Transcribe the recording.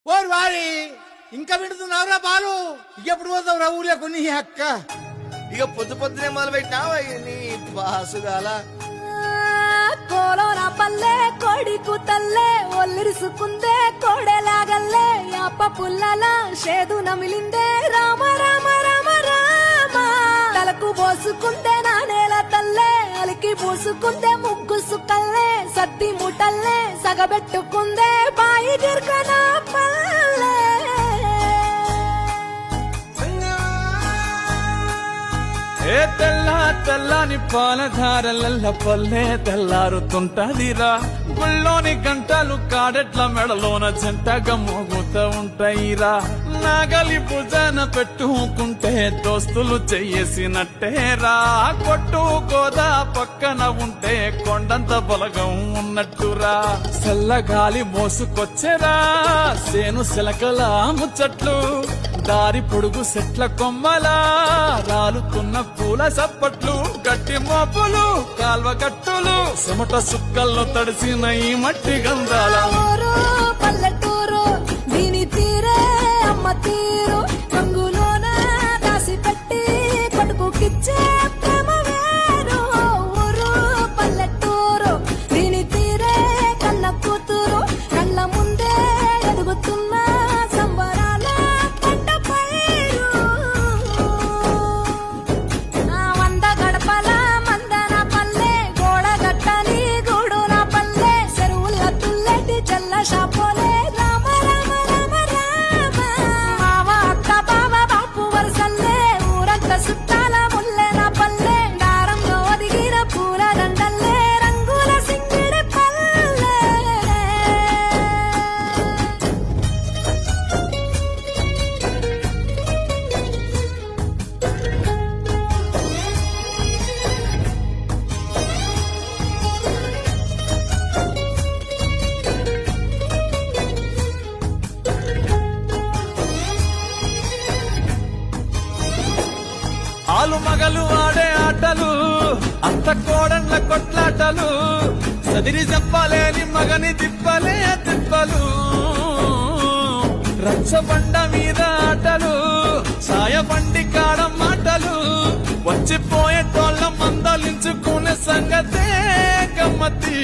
ఓరు వారి ఇంకా వింటున్నావురా బాలు ఎప్పుడు పోతావురా ఊళ్ళో కొన్ని అక్క ఇక పొద్దు పొద్దునే మొదలు పెట్టినావా నీ బాసుగాల కోలోన పల్లె కోడి కూతల్లే ఒల్లిరుసుకుందే కోడెలాగల్లే యాప పుల్లల షేదు నమిలిందే రామ రామ రామ రామ తలకు పోసుకుందే నానేల తల్లే అలికి పూసుకుందే ముగ్గు సుక్కల్లే సత్తి ముటల్లే సగబెట్టుకుందే బాయి గిర్కన పల్లె ఏ తెల్లని పాలధారలల్ల పల్లె తెల్లారుతుంటదిరా గుళ్ళోని గంటలు కాడెట్ల మెడలోన జంటగా మోగుతూ ఉంటాయిరా నాగలి భుజాన పెట్టుకుంటే దోస్తులు చెయ్యేసినట్టేరా కొట్టు గోదా పక్కన ఉంటే కొండంత బలగం ఉన్నట్టురా చల్లగాలి మోసుకొచ్చెరా సేను శిలకల ముచ్చట్లు దారి పొడుగు సెట్ల కొమ్మలా రాలుతున్న పూల సప్పట్లు గట్టి మోపులు కాల్వ కట్టులు చెమట సుక్కల్లో తడిసిన ఈ మట్టి గంధాల ఊరు పల్లెటూరు దీని తీరే అమ్మ తీరు రంగులోన రాసి పెట్టి కొడుకుకిచ్చే ప్రేమ వేరు ఊరు పల్లెటూరు దీని తీరే కన్న కూతురు కళ్ళ ముందే ఎదుగుతున్న సంబరాల పంట పైరు వంద గడపల మందన పల్లె గోడ గట్టని గూడున పల్లె చెరువుల తుల్లెటి చెల్ల షాపోలే రామ రామ రామ రామ మావ అక్క బావ బాపు వరసల్లే ఊరంత సుట్టాల ముల్లెన పల్లె దారంలో ఒదిగిన పూల దండల్లే రంగుల సింగిడి పల్లె ఆలు మగలు ఆడే ఆటలు అంత కోడన్ల కొట్లాటలు సదిరి చెప్పలేని మగని తిప్పలే తిప్పలు రచ్చబండ మీద ఆటలు సాయబండి కాడ మాటలు వచ్చిపోయేటోళ్ళ మందలించుకునే సంగతే గమ్మతి